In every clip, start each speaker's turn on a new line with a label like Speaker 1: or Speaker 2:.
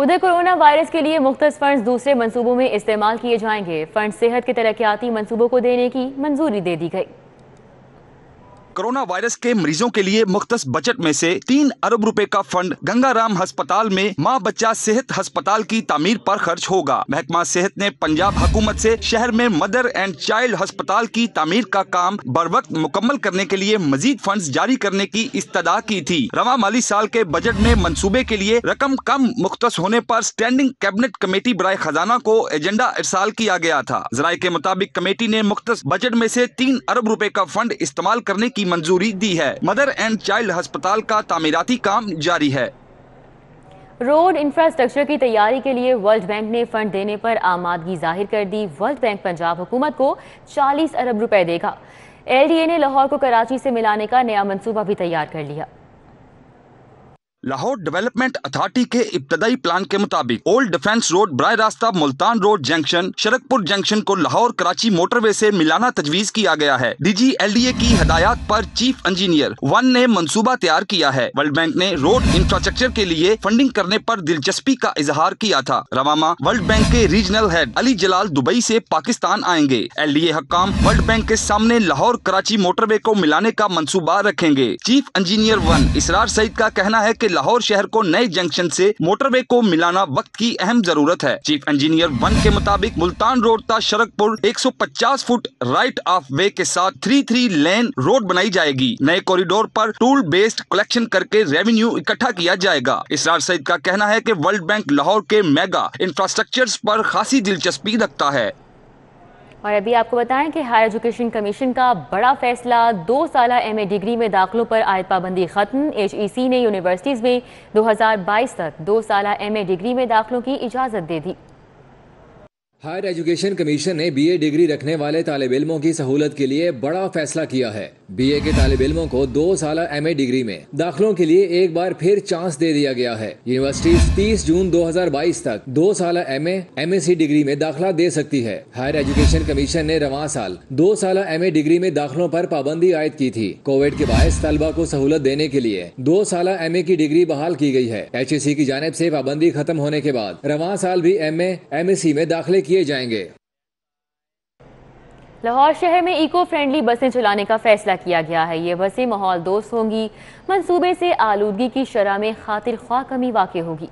Speaker 1: ادھر corona virus کے لیے مختص فنڈز دوسرے منصوبوں میں استعمال کیے جائیں گے. فنڈ صحت کے ترقیاتی منصوبوں کو دینے کی منظوری دے دی گئی.
Speaker 2: کورونا وائرس کے مریضوں کے لیے مختص بجٹ میں سے 3 ارب روپے کا فنڈ گنگا رام ہسپتال میں ماں بچہ صحت ہسپتال کی تعمیر پر خرچ ہوگا. محکمہ صحت نے پنجاب حکومت سے شہر میں مدر اینڈ چائلڈ ہسپتال کی تعمیر کا کام بروقت مکمل کرنے کے لیے مزید فنڈز جاری کرنے کی استدعا کی تھی. رواں مالی سال کے بجٹ میں منصوبے کے لیے رقم کم مختص ہونے پر اسٹینڈنگ کیبنٹ کمیٹی برائے خزانہ کو ایجنڈا ارسال کیا گیا تھا. ذرائع کے مطابق کمیٹی نے مختص بجٹ میں سے 3 ارب روپے کا فنڈ استعمال کرنے کی منظوری دی ہے. مدر اینڈ چائلڈ ہسپتال کا تعمیراتی کام جاری ہے.
Speaker 1: روڈ انفراسٹرکچر کی تیاری کے لیے ورلڈ بینک نے فنڈ دینے پر آمادگی ظاہر کر دی. ورلڈ بینک پنجاب حکومت کو 40 ارب روپے دے گا. LDA نے لاہور کو کراچی سے ملانے کا نیا منصوبہ بھی تیار کر لیا.
Speaker 2: لاہور ڈیولپمنٹ اتھارٹی کے ابتدائی پلان کے مطابق اولڈ ڈیفنس روڈ براہ راستہ Multan road junction Sharakpur junction کو لاہور کراچی موٹر وے سے ملانا تجویز کیا گیا ہے. DG LDA کی ہدایات پر چیف انجینئر 1 نے منصوبہ تیار کیا ہے. ورلڈ بینک نے روڈ انفراسٹرکچر کے لیے فنڈنگ کرنے پر دلچسپی کا اظہار کیا تھا. رواں ماہ ورلڈ بینک کے ریجنل ہیڈ علی جلال دبئی سے پاکستان آئیں گے. LDA حکام ورلڈ بینک کے سامنے لاہور کراچی موٹر وے کو ملانے کا منصوبہ رکھیں گے. چیف انجینئر 1 اسرار سعید کا کہنا ہے کہ لاہور شہر کو نئے جنکشن سے موٹر وے کو ملانا وقت کی اہم ضرورت ہے. چیف انجینئر 1 کے مطابق ملتان روڈ تا Sharakpur 150 feet right of way کے ساتھ 3 لین روڈ بنائی جائے گی. نئے کوریڈور پر ٹول بیسڈ کلیکشن کر کے ریونیو اکٹھا کیا جائے گا. اسرار سعید کا کہنا ہے کہ ورلڈ بینک لاہور کے میگا انفراسٹرکچرز پر خاصی دلچسپی رکھتا ہے.
Speaker 1: اور ابھی آپ کو بتائیں کہ ہائر ایجوکیشن کمیشن کا بڑا فیصلہ 2 سالہ MA ڈگری میں داخلوں پر عائد پابندی ختم. HEC نے یونیورسٹیز میں 2022 تک 2 سالہ MA ڈگری میں داخلوں کی اجازت دے دی.
Speaker 3: ہائر ایجوکیشن کمیشن نے BA ڈگری رکھنے والے طالب علموں کی سہولت کے لیے بڑا فیصلہ کیا ہے. BA کے طالب علموں کو 2 سالہ MA ڈگری میں داخلوں کے لیے ایک بار پھر چانس دے دیا گیا ہے. یونیورسٹیز 30 جون 2022 تک 2 سالہ MA MSc ڈگری میں داخلہ دے سکتی ہے. ہائر ایجوکیشن کمیشن نے رواں سال 2 سالہ MA ڈگری میں داخلوں پر پابندی عائد کی تھی. کووڈ کے باعث طلبہ کو سہولت دینے کے لیے 2 سالہ MA کی ڈگری بحال کی گئی ہے. HEC کی جانب سے پابندی ختم ہونے کے بعد رواں سال بھی MA MSc میں داخلے کیے جائیں گے.
Speaker 1: لاہور شہر میں ایکو فرینڈلی بسیں چلانے کا فیصلہ کیا گیا ہے. یہ بسیں ماحول دوست ہوں گی. منصوبے سے آلودگی کی شرح میں خاطر خواہ کمی واقع ہوگی.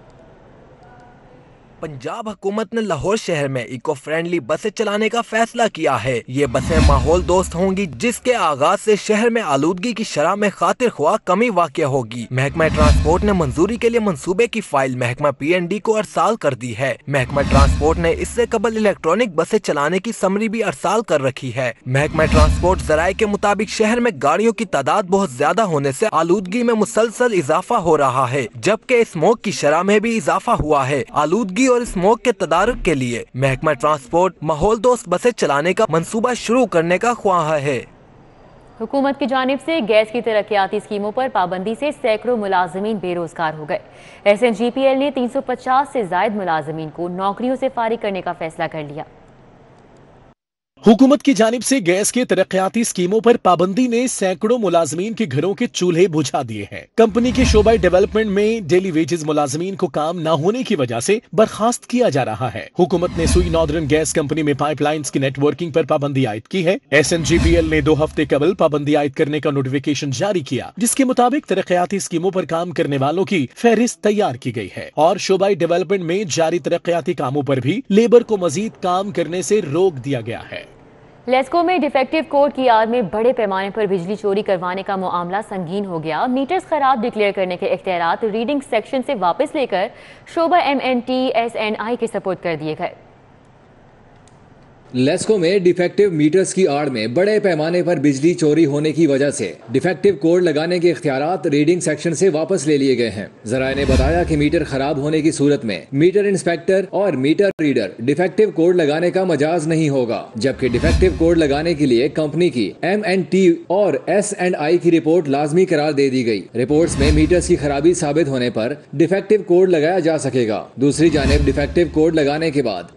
Speaker 4: پنجاب حکومت نے لاہور شہر میں ایکو فرینڈلی بسیں چلانے کا فیصلہ کیا ہے. یہ بسیں ماحول دوست ہوں گی جس کے آغاز سے شہر میں آلودگی کی شرح میں خاطر خواہ کمی واقع ہوگی. محکمہ ٹرانسپورٹ نے منظوری کے لیے منصوبے کی فائل محکمہ PND کو ارسال کر دی ہے. محکمہ ٹرانسپورٹ نے اس سے قبل الیکٹرانک بسیں چلانے کی سمری بھی ارسال کر رکھی ہے. محکمہ ٹرانسپورٹ ذرائع کے مطابق شہر میں گاڑیوں کی تعداد بہت زیادہ ہونے سے آلودگی میں مسلسل اضافہ ہو رہا ہے جبکہ اسموگ کی شرح میں بھی اضافہ ہوا ہے. آلودگی اور اسموگ کے تدارک کے لیے محکمہ ٹرانسپورٹ ماحول دوست بسیں چلانے کا منصوبہ شروع کرنے کا خواہاں ہے.
Speaker 1: حکومت کی جانب سے گیس کی ترقیاتی اسکیموں پر پابندی سے سینکڑوں ملازمین بے روزگار ہو گئے. SNGPL نے 350 سے زائد ملازمین کو نوکریوں سے فارغ کرنے کا فیصلہ کر لیا.
Speaker 5: حکومت کی جانب سے گیس کے ترقیاتی اسکیموں پر پابندی نے سینکڑوں ملازمین کے گھروں کے چولہے بجھا دیے ہیں. کمپنی کے شعبہ ڈیولپمنٹ میں ڈیلی ویجز ملازمین کو کام نہ ہونے کی وجہ سے برخاست کیا جا رہا ہے. حکومت نے سوئی ناردرن گیس کمپنی میں پائپ لائنز کی نیٹ ورکنگ پر پابندی عائد کی ہے. SNGPL نے 2 ہفتے قبل پابندی عائد کرنے کا نوٹیفیکیشن جاری کیا جس کے مطابق ترقیاتی اسکیموں پر کام کرنے والوں کی فہرست تیار کی گئی ہے اور شعبہ ڈیولپمنٹ میں جاری ترقیاتی کاموں پر بھی لیبر کو مزید کام کرنے سے روک دیا گیا ہے.
Speaker 1: لیسکو میں ڈیفیکٹو کوڈ کی آڑ میں بڑے پیمانے پر بجلی چوری کروانے کا معاملہ سنگین ہو گیا. میٹرز خراب ڈکلیئر کرنے کے اختیارات ریڈنگ سیکشن سے واپس لے کر شعبہ MNT SNI کے سپورٹ کر دیے گئے.
Speaker 3: لیسکو میں ڈیفیکٹو میٹرز کی آڑ میں بڑے پیمانے پر بجلی چوری ہونے کی وجہ سے ڈیفیکٹو کوڈ لگانے کے اختیارات ریڈنگ سیکشن سے واپس لے لیے گئے ہیں. ذرائع نے بتایا کہ میٹر خراب ہونے کی صورت میں میٹر انسپیکٹر اور میٹر ریڈر ڈیفیکٹو کوڈ لگانے کا مجاز نہیں ہوگا جبکہ ڈیفیکٹو کوڈ لگانے کے لیے کمپنی کی MNT اور S&I کی رپورٹ لازمی قرار دے دی گئی. رپورٹس میں میٹرز کی خرابی ثابت ہونے پر ڈیفیکٹو کوڈ لگایا جا سکے گا. دوسری جانب ڈیفیکٹو کوڈ لگانے کے بعد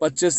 Speaker 6: 25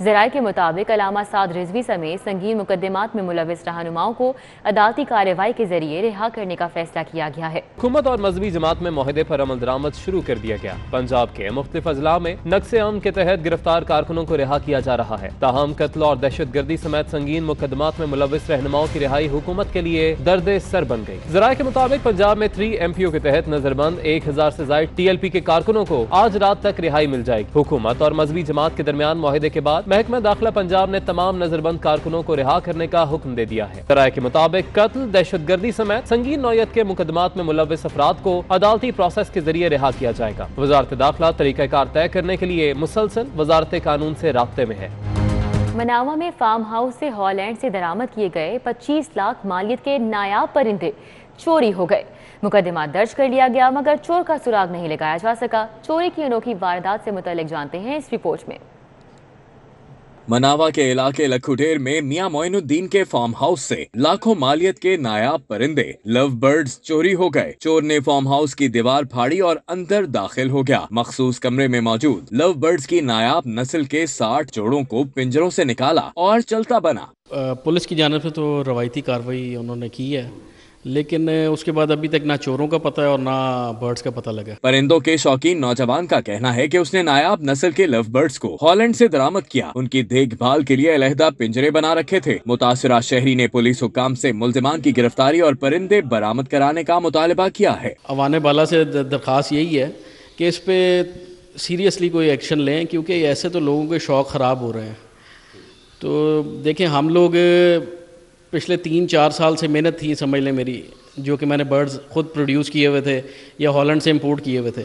Speaker 1: ذرائع کے مطابق علامہ سعد رضوی سمیت سنگین مقدمات میں ملوث رہنماؤں کو عدالتی کارروائی کے ذریعے رہا کرنے کا فیصلہ کیا گیا ہے۔
Speaker 7: حکومت اور مذہبی جماعت میں معاہدے پر عمل درآمد شروع کر دیا گیا۔ پنجاب کے مختلف اضلاع میں نقص امن کے تحت گرفتار کارکنوں کو رہا کیا جا رہا ہے، تاہم قتل اور دہشت گردی سمیت سنگین مقدمات میں ملوث رہنماؤں کی رہائی حکومت کے لیے درد سر بن گئی۔ ذرائع کے مطابق پنجاب میں 3 MPO کے تحت نظر بند 1000 سے زائد TLP کے کارکنوں کو آج رات تک رہائی مل جائے گی۔ حکومت اور مذہبی جماعت کے درمیان معاہدے کے بعد محکمہ داخلہ پنجاب نے تمام نظر بند کارکنوں کو رہا کرنے کا حکم دے دیا ہے۔ ذرائع کے مطابق قتل، دہشت گردی سمیت سنگین نوعیت کے مقدمات میں ملوث افراد کو عدالتی پروسیس کے ذریعے رہا کیا جائے گا۔ وزارت داخلہ طریقہ کار طے کرنے کے لیے مسلسل وزارت قانون سے رابطے میں ہے۔
Speaker 1: مناوا میں فارم ہاؤس سے ہالینڈ سے درآمد کیے گئے 25 لاکھ مالیت کے نایاب پرندے چوری ہو گئے۔ مقدمہ درج کر لیا گیا مگر چور کا سراغ نہیں لگایا جا سکا۔ چوری کی انوکھی واردات سے متعلق جانتے ہیں اس رپورٹ میں۔
Speaker 6: مناوا کے علاقے لکھوٹیر میں میاں معین الدین کے فارم ہاؤس سے لاکھوں مالیت کے نایاب پرندے لو برڈز چوری ہو گئے۔ چور نے فارم ہاؤس کی دیوار پھاڑی اور اندر داخل ہو گیا۔ مخصوص کمرے میں موجود لو برڈز کی نایاب نسل کے 60 جوڑوں کو پنجروں سے نکالا اور چلتا بنا۔
Speaker 8: پولیس کی جانب سے تو روایتی کارروائی انہوں نے کی ہے، لیکن اس کے بعد ابھی تک نہ چوروں کا پتہ ہے اور نہ برڈز کا پتہ لگا۔
Speaker 6: پرندوں کے شوقین نوجوان کا کہنا ہے کہ اس نے نایاب نسل کے لو برڈز کو ہالینڈ سے درآمد کیا۔ ان کی دیکھ بھال کے لیے علیحدہ پنجرے بنا رکھے تھے۔ متاثرہ شہری نے پولیس حکام سے ملزمان کی گرفتاری اور پرندے برآمد کرانے کا مطالبہ کیا ہے۔
Speaker 8: عوام بالا سے درخواست یہی ہے کہ اس پہ سیریسلی کوئی ایکشن لیں، کیونکہ ایسے تو لوگوں کے شوق خراب ہو رہے ہیں۔ تو دیکھیں، ہم لوگ پچھلے 3-4 سال سے محنت تھی، سمجھ لیں میری، جو کہ میں نے برڈز خود پروڈیوس کیے ہوئے تھے یا ہالینڈ سے امپورٹ کیے ہوئے تھے،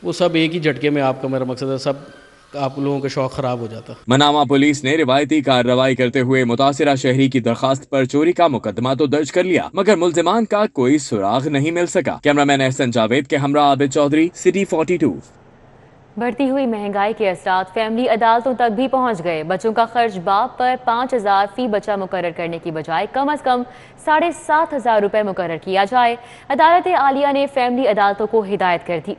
Speaker 8: وہ سب ایک ہی جھٹکے میں، آپ کا میرا مقصد ہے، سب آپ لوگوں کا شوق خراب ہو جاتا۔
Speaker 6: مناوا پولیس نے روایتی کارروائی کرتے ہوئے متاثرہ شہری کی درخواست پر چوری کا مقدمہ تو درج کر لیا مگر ملزمان کا کوئی سراغ نہیں مل سکا۔ کیمرامین احسن جاوید کے ہمراہ عابد چودھری، سٹی 42۔
Speaker 1: بڑھتی ہوئی مہنگائی کے اثرات فیملی عدالتوں تک بھی پہنچ گئے۔ بچوں کا خرچ باپ پر 5000 فی بچہ مقرر کرنے کی بجائے کم از کم 7500 روپے مقرر کیا جائے۔ عدالت عالیہ نے فیملی عدالتوں کو ہدایت کر دی۔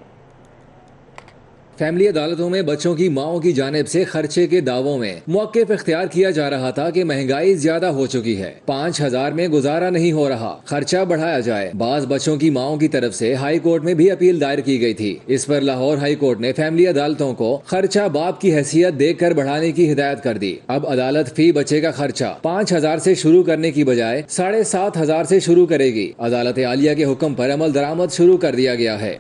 Speaker 3: فیملی عدالتوں میں بچوں کی ماؤں کی جانب سے خرچے کے دعووں میں موقف اختیار کیا جا رہا تھا کہ مہنگائی زیادہ ہو چکی ہے، 5000 میں گزارا نہیں ہو رہا، خرچہ بڑھایا جائے۔ بعض بچوں کی ماؤں کی طرف سے ہائی کورٹ میں بھی اپیل دائر کی گئی تھی۔ اس پر لاہور ہائی کورٹ نے فیملی عدالتوں کو خرچہ باپ کی حیثیت دیکھ کر بڑھانے کی ہدایت کر دی۔ اب عدالت فی بچے کا خرچہ 5000 سے شروع کرنے کی بجائے 7500 سے شروع کرے گی۔ عدالت عالیہ کے حکم پر عمل درآمد شروع کر دیا گیا ہے۔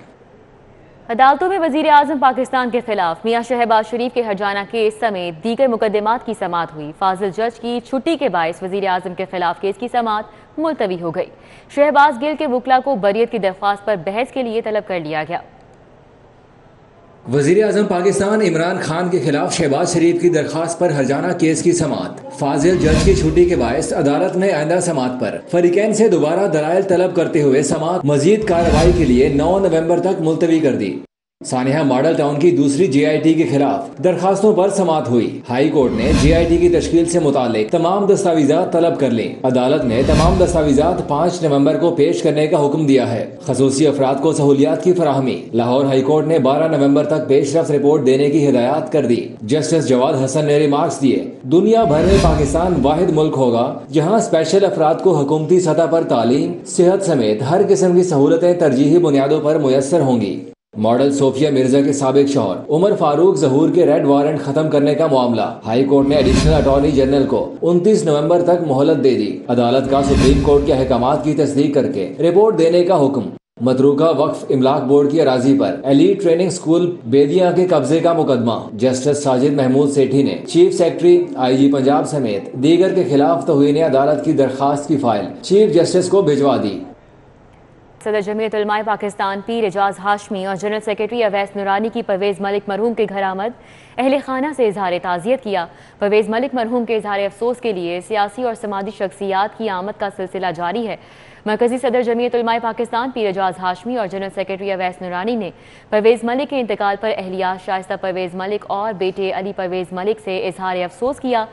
Speaker 1: عدالتوں میں وزیر اعظم پاکستان کے خلاف میاں شہباز شریف کے ہرجانہ کیس سمیت دیگر مقدمات کی سماعت ہوئی۔ فاضل جج کی چھٹی کے باعث وزیر اعظم کے خلاف کیس کی سماعت ملتوی ہو گئی۔ شہباز گل کے وکلا کو بریت کی درخواست پر بحث کے لیے طلب کر لیا گیا۔
Speaker 3: وزیر اعظم پاکستان عمران خان کے خلاف شہباز شریف کی درخواست پر ہرجانہ کیس کی سماعت۔ فاضل جج کی چھٹی کے باعث عدالت نے آئندہ سماعت پر فریقین سے دوبارہ دلائل طلب کرتے ہوئے سماعت مزید کارروائی کے لیے 9 نومبر تک ملتوی کر دی۔ سانحہ ماڈل ٹاؤن کی دوسری JIT کے خلاف درخواستوں پر سماعت ہوئی۔ ہائی کورٹ نے JIT کی تشکیل سے متعلق تمام دستاویزات طلب کر لیں۔ عدالت نے تمام دستاویزات 5 نومبر کو پیش کرنے کا حکم دیا ہے۔ خصوصی افراد کو سہولیات کی فراہمی۔ لاہور ہائی کورٹ نے 12 نومبر تک پیش رفت رپورٹ دینے کی ہدایات کر دی۔ جسٹس جواد حسن نے ریمارکس دیے، دنیا بھر میں پاکستان واحد ملک ہوگا جہاں اسپیشل افراد کو حکومتی سطح پر تعلیم، صحت سمیت ہر قسم کی سہولتیں ترجیحی بنیادوں پر میسر ہوں گی۔ ماڈل صوفیہ مرزا کے سابق شوہر عمر فاروق ظہور کے ریڈ وارنٹ ختم کرنے کا معاملہ۔ ہائی کورٹ نے ایڈیشنل اٹارنی جنرل کو 29 نومبر تک مہلت دے دی۔ عدالت کا سپریم کورٹ کے احکامات کی تصدیق کر کے رپورٹ دینے کا حکم۔ متروکہ وقف املاک بورڈ کی اراضی پر ایلیٹ ٹریننگ سکول بیدیاں کے قبضے کا مقدمہ۔ جسٹس ساجد محمود سیٹھی نے چیف سیکرٹری IG پنجاب سمیت دیگر کے خلاف توہین عدالت کی درخواست کی فائل چیف جسٹس کو بھجوا دی۔
Speaker 1: صدر جمعیت علماء پاکستان پیر اعجاز ہاشمی اور جنرل سیکرٹری اویس نورانی کی پرویز ملک مرحوم کے گھر آمد اہل خانہ سے اظہار تعزیت کیا۔ پرویز ملک مرحوم کے اظہار افسوس کے لیے سیاسی اور سماجی شخصیات کی آمد کا سلسلہ جاری ہے۔ مرکزی صدر جمعیت علماء پاکستان پیر اعجاز ہاشمی اور جنرل سیکرٹری اویس نورانی نے پرویز ملک کے انتقال پر اہلیہ شائستہ پرویز ملک اور بیٹے علی پرویز ملک سے اظہار افسوس کیا۔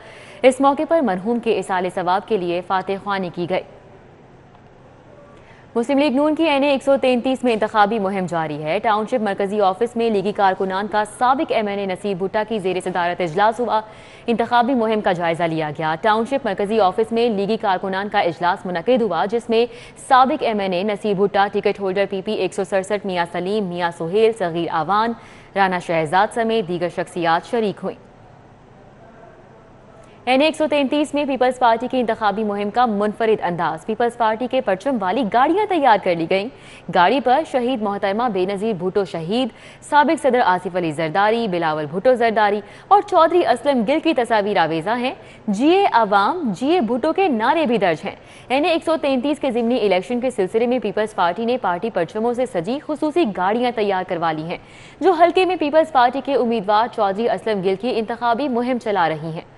Speaker 1: اس موقع پر مرحوم کے ایصال ثواب کے لیے فاتح خوانی کی گئی۔ مسلم لیگ نون کی NA 133 میں انتخابی مہم جاری ہے۔ ٹاؤن شپ مرکزی آفس میں لیگی کارکنان کا سابق MNA نصیب بھٹا کی زیر صدارت اجلاس ہوا۔ انتخابی مہم کا جائزہ لیا گیا۔ ٹاؤن شپ مرکزی آفس میں لیگی کارکنان کا اجلاس منعقد ہوا، جس میں سابق MNA نصیب بھٹا، ٹکٹ ہولڈر PP 167 میاں سلیم، میاں سہیل، صغیر آوان، رانا شہزاد سمیت دیگر شخصیات شریک ہوئیں۔ NA 133 میں پیپلز پارٹی کی انتخابی مہم کا منفرد انداز۔ پیپلز پارٹی کے پرچم والی گاڑیاں تیار کر لی گئیں۔ گاڑی پر شہید محترمہ بے نظیر بھٹو شہید، سابق صدر آصف علی زرداری، بلاول بھٹو زرداری اور چودھری اسلم گل کی تصاویر آویزاں ہیں۔ جیے عوام، جیے بھٹو کے نعرے بھی درج ہیں۔ NA 133 کے ضمنی الیکشن کے سلسلے میں پیپلز پارٹی نے پارٹی پرچموں سے سجی خصوصی گاڑیاں تیار کروا لی ہیں، جو حلقے میں پیپلز پارٹی کے امیدوار چودھری اسلم گل کی انتخابی مہم چلا رہی ہیں۔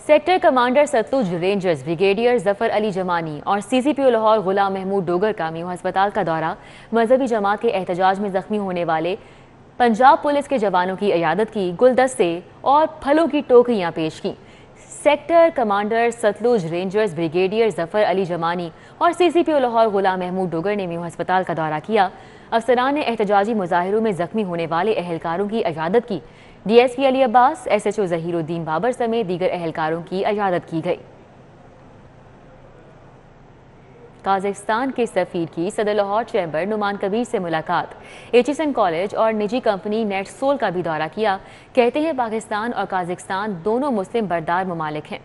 Speaker 1: Sector commander Sutlej rangers brigadier Zafar Ali Jamani اور CCPO لاہور غلام محمود ڈوگر کا میو ہسپتال کا دورہ، مذہبی جماعت کے احتجاج میں زخمی ہونے والے پنجاب پولیس کے جوانوں کی عیادت کی، گلدستے اور پھلوں کی ٹوکریاں پیش کی۔ Sector commander Sutlej rangers brigadier Zafar Ali Jamani اور CCPO لاہور غلام محمود ڈوگر نے میو ہسپتال کا دورہ کیا۔ افسران نے احتجاجی مظاہروں میں زخمی ہونے والے اہلکاروں کی عیادت کی۔ DSP علی عباس، SHO ظہیر الدین بابر سمیت دیگر اہلکاروں کی عیادت کی گئی۔ قازقستان کے سفیر کی صدر لاہور چیمبر نعمان کبیر سے ملاقات، ایچیسن کالج اور نجی کمپنی نیٹ سول کا بھی دورہ کیا۔ کہتے ہیں پاکستان اور قازقستان دونوں مسلم بردار ممالک ہیں۔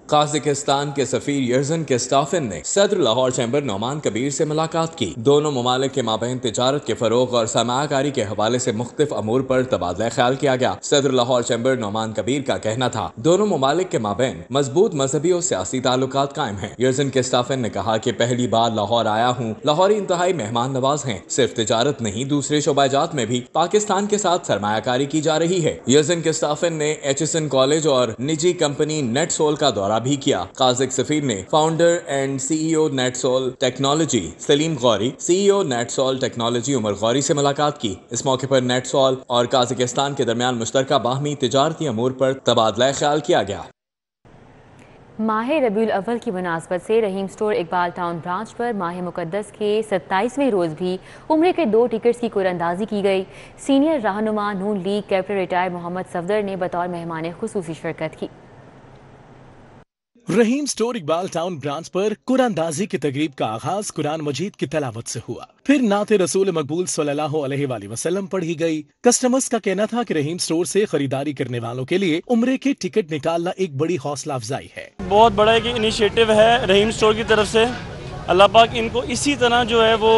Speaker 6: قازقستان کے سفیر یرزن کسٹافن نے صدر لاہور چیمبر نعمان کبیر سے ملاقات کی۔ دونوں ممالک کے مابین تجارت کے فروغ اور سرمایہ کاری کے حوالے سے مختلف امور پر تبادلہ خیال کیا گیا۔ صدر لاہور چیمبر نعمان کبیر کا کہنا تھا دونوں ممالک کے مابین مضبوط مذہبی اور سیاسی تعلقات قائم ہیں۔ یرزن کسٹافن نے کہا کہ پہلی بار لاہور آیا ہوں، لاہوری انتہائی مہمان نواز ہیں، صرف تجارت نہیں دوسرے شعبہ جات میں بھی پاکستان کے ساتھ سرمایہ کاری کی جا رہی ہے۔ یرزن کسٹافن نے ایچیسن کالج اور نجی کمپنی نیٹ سول کا دورہ بھی کیا۔ قازق سفیر نے founder and CEO Netsol technology Salim Ghauri, CEO Netsol technology Umar Ghauri سے ملاقات کی۔ اس موقع پر نیٹ سول اور قازقستان کے درمیان مشترکہ باہمی تجارتی امور پر تبادلہ خیال کیا گیا۔
Speaker 1: ماہ ربیع الاول کی مناسبت سے رحیم سٹور اقبال ٹاؤن برانچ پر ماہ مقدس کے 27ویں روز بھی عمرے کے 2 ٹکٹس کی قراندازی کی گئی۔ سینئر رہنما نون لیگ کیپٹن ریٹائر محمد صفدر نے بطور مہمان خصوصی شرکت کی۔
Speaker 5: رحیم سٹور اقبال ٹاؤن برانچ پر قرآن اندازی کی تقریب کا آغاز قرآن مجید کی تلاوت سے ہوا، پھر نعت رسول مقبول صلی اللہ علیہ وآلہ وسلم پڑھی گئی۔ کسٹمرز کا کہنا تھا کہ رحیم سٹور سے خریداری کرنے والوں کے لیے عمرے کے ٹکٹ نکالنا ایک بڑی حوصلہ افزائی ہے۔
Speaker 9: بہت بڑا ایک انیشیٹو ہے رحیم سٹور کی طرف سے، اللہ پاک ان کو اسی طرح جو ہے وہ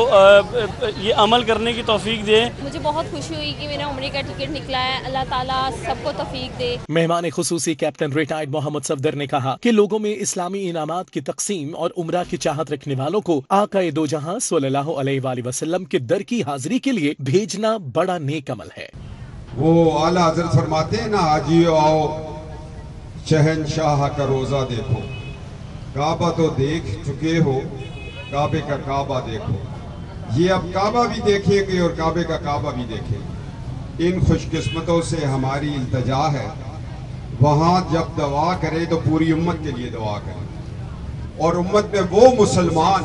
Speaker 9: یہ عمل کرنے کی توفیق دے۔
Speaker 10: مجھے بہت خوشی ہوئی کہ میرا عمرے کا ٹکٹ نکلا ہے، اللہ تعالیٰ سب کو توفیق دے۔
Speaker 5: مہمان خصوصی کیپٹن ریٹائرڈ محمد صفدر نے کہا کہ لوگوں میں اسلامی انعامات کی تقسیم اور عمرہ کی چاہت رکھنے والوں کو آقا دو جہاں صلی اللہ علیہ وآلہ وسلم کے در کی حاضری کے لیے بھیجنا بڑا نیک عمل ہے۔
Speaker 11: وہ اعلیٰ حضرت فرماتے ہیں نا، آجی آؤ شہنشاہ کا روزہ دیکھو، کعبہ تو دیکھ چکے ہو، کعبے کا کعبہ دیکھو۔ یہ اب کعبہ بھی دیکھیں گے اور کعبے کا کعبہ بھی دیکھیں گے۔ ان خوش قسمتوں سے ہماری التجا ہے، وہاں جب دعا کریں تو پوری امت کے لیے دعا کریں، اور امت میں وہ مسلمان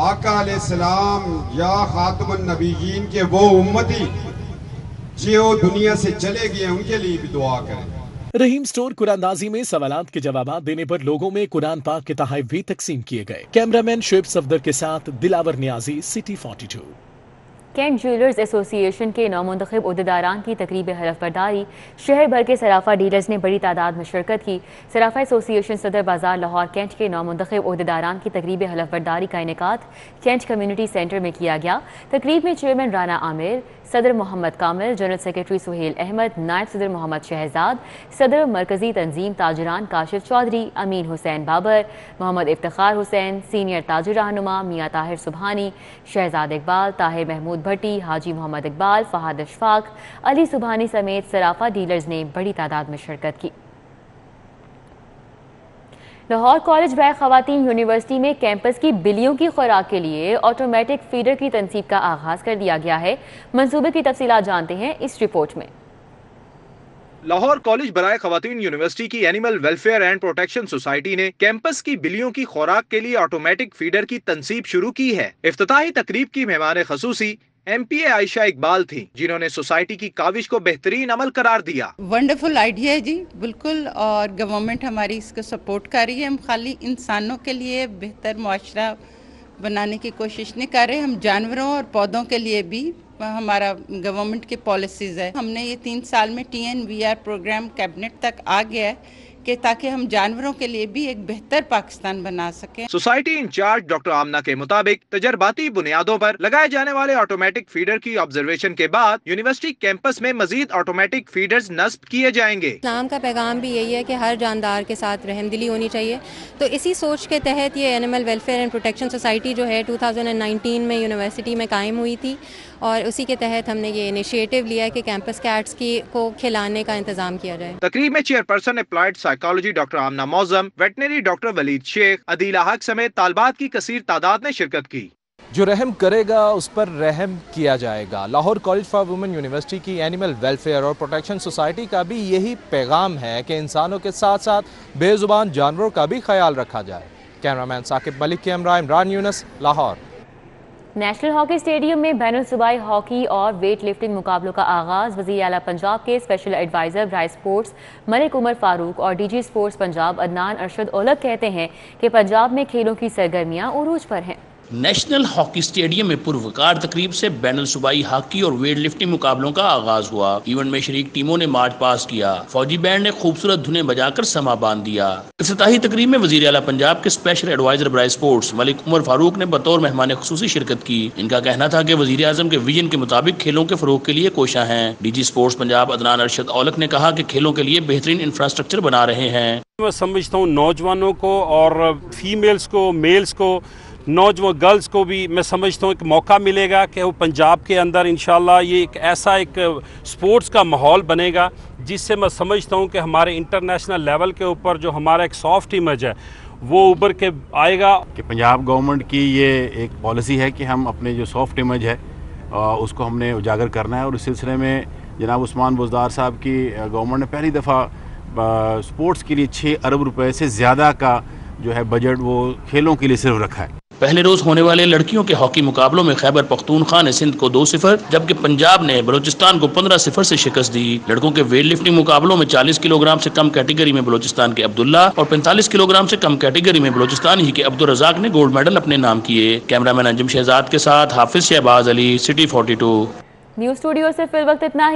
Speaker 11: آقا علیہ السلام یا خاتم النبیین کے وہ امتی جو دنیا سے چلے گئے ان کے لیے بھی دعا کریں۔
Speaker 5: رحیم سٹور قرآن اندازی میں سوالات کے جوابات دینے پر لوگوں میں قرآن پاک کے تحائف بھی تقسیم کیے گئے۔ کیمرامین شعیب صفدر کے ساتھ دلاور نیازی، سٹی 42۔
Speaker 1: کینٹ جیولرز ایسوسی ایشن کے نومنتخب عہدیداران کی تقریب حلف برداری، شہر بھر کے صرافہ ڈیلرز نے بڑی تعداد میں شرکت کی۔ صرافہ ایسوسی ایشن صدر بازار لاہور کینٹ کے نومنتخب عہدیداران کی تقریب حلف برداری کا انعقاد کینٹ کمیونٹی سینٹر میں کیا گیا۔ تقریب میں چیئرمین رانا عامر، صدر محمد کامل، جنرل سیکریٹری سہیل احمد، نائب صدر محمد شہزاد، صدر مرکزی تنظیم تاجران کاشف چودھری، امین حسین بابر، محمد افتخار حسین، سینئر تاجر رہنما میاں طاہر سبحانی، شہزاد اقبال، طاہر محمود بھٹی، حاجی محمد اقبال، فہد اشفاق، علی سبحانی سمیت صرافہ ڈیلرز نے بڑی تعداد میں شرکت کی۔ لاہور کالج برائے خواتین یونیورسٹی میں کیمپس کی بلیوں کی خوراک کے لیے آٹومیٹک فیڈر کی تنصیب کا آغاز کر دیا گیا ہے۔ منصوبے کی تفصیلات جانتے ہیں اس رپورٹ میں۔
Speaker 12: لاہور کالج برائے خواتین یونیورسٹی کی animal welfare and protection society نے کیمپس کی بلیوں کی خوراک کے لیے آٹومیٹک فیڈر کی تنصیب شروع کی ہے۔ افتتاحی تقریب کی مہمان خصوصی ایم پی اے عائشہ اقبال تھی، جنہوں نے سوسائٹی کی کاوش کو بہترین عمل قرار دیا۔
Speaker 13: ونڈرفل آئیڈیا ہے جی، بالکل، اور گورنمنٹ ہماری اس کو سپورٹ کر رہی ہے۔ ہم خالی انسانوں کے لیے بہتر معاشرہ بنانے کی کوشش نہیں کر رہے، ہم جانوروں اور پودوں کے لیے بھی ہمارا گورنمنٹ کی پالیسیز ہے۔ ہم نے یہ 3 سال میں TNVR پروگرام کیبنٹ تک آ گیا ہے کہ تاکہ ہم جانوروں کے لیے بھی ایک بہتر پاکستان بنا سکیں۔
Speaker 12: سوسائٹی انچارج ڈاکٹر آمنہ کے مطابق تجرباتی بنیادوں پر لگائے جانے والے آٹومیٹک فیڈر کی آبزرویشن کے بعد یونیورسٹی کیمپس میں مزید آٹومیٹک فیڈرز نصب کیے جائیں گے۔
Speaker 14: اسلام کا پیغام بھی یہی ہے کہ ہر جاندار کے ساتھ رحم دلی ہونی چاہیے، تو اسی سوچ کے تحت یہ animal welfare and protection society جو ہے 2019 میں یونیورسٹی میں قائم ہوئی تھی، اور اسی کے تحت ہم نے یہ انیشیٹو لیا کہ کیمپس کیٹس کو کھلانے کا انتظام کیا جائے۔
Speaker 12: تقریب میں chairperson applied psychology doctor Amna Moazzam, veterinary doctor Waleed Sheikh, Adeela حق سمیت طالبات کی کثیر تعداد نے شرکت کی۔
Speaker 15: جو رحم کرے گا اس پر رحم کیا جائے گا۔ Lahore college for women university کی اینیمل ویلفیئر اور پروٹیکشن سوسائٹی کا بھی یہی پیغام ہے کہ انسانوں کے ساتھ ساتھ بے زبان جانوروں کا بھی خیال رکھا جائے۔ کیمرامین ثاقب ملک کے ہمراہ عمران یونس، لاہور۔
Speaker 1: نیشنل ہاکی اسٹیڈیم میں بین الصوبائی ہاکی اور ویٹ لفٹنگ مقابلوں کا آغاز۔ وزیر اعلیٰ پنجاب کے اسپیشل ایڈوائزر برائے اسپورٹس ملک عمر فاروق اور DG اسپورٹس پنجاب عدنان ارشد اولک کہتے ہیں کہ پنجاب میں کھیلوں کی سرگرمیاں عروج پر ہیں۔
Speaker 16: نیشنل ہاکی اسٹیڈیم میں پروقار تقریب سے بین الصوبائی ہاکی اور ویٹ لفٹنگ مقابلوں کا آغاز ہوا۔ ایونٹ میں شریک ٹیموں نے مارچ پاس کیا، فوجی بینڈ نے خوبصورت دھنیں بجا کر سما باندھ دیا۔ افتتاحی تقریب میں وزیر اعلیٰ پنجاب کے اسپیشل ایڈوائزر برائے اسپورٹس ملک عمر فاروق نے بطور مہمان خصوصی شرکت کی۔ ان کا کہنا تھا کہ وزیر اعظم کے ویژن کے مطابق کھیلوں کے فروغ کے لیے کوشاں ہیں۔ DG اسپورٹس پنجاب عدنان ارشد اولک نے کہا کہ کھیلوں کے لیے بہترین انفراسٹرکچر بنا رہے ہیں۔
Speaker 9: میں سمجھتا ہوں نوجوانوں کو اور فیمیلز کو، میلز کو، نوجوان گرلز کو بھی میں سمجھتا ہوں ایک موقع ملے گا کہ وہ پنجاب کے اندر انشاءاللہ یہ ایک ایسا ایک سپورٹس کا ماحول بنے گا جس سے میں سمجھتا ہوں کہ ہمارے انٹرنیشنل لیول کے اوپر جو ہمارا ایک سافٹ امیج ہے وہ ابھر کے آئے گا۔
Speaker 17: کہ پنجاب گورنمنٹ کی یہ ایک پالیسی ہے کہ ہم اپنے جو سافٹ امیج ہے اس کو ہم نے اجاگر کرنا ہے، اور اس سلسلے میں جناب عثمان بزدار صاحب کی گورنمنٹ نے پہلی دفعہ سپورٹس کے لیے 6 ارب روپے سے زیادہ کا جو ہے بجٹ وہ کھیلوں کے لیے صرف رکھا ہے۔
Speaker 16: پہلے روز ہونے والے لڑکیوں کے ہاکی مقابلوں میں خیبر پختونخوا نے سندھ کو 2-0 جبکہ پنجاب نے بلوچستان کو 15-0 سے شکست دی۔ لڑکوں کے ویٹ لفٹنگ مقابلوں میں 40 کلو گرام سے کم کیٹیگری میں بلوچستان کے عبداللہ اور 45 کلو گرام سے کم کیٹیگری میں بلوچستان ہی کے عبدالرزاق نے گولڈ میڈل اپنے نام کیے۔ کیمرامین انجم شہزاد کے ساتھ حافظ شہباز علی، سٹی 42۔
Speaker 1: نیوز اسٹوڈیو سے فی الوقت اتنا ہی۔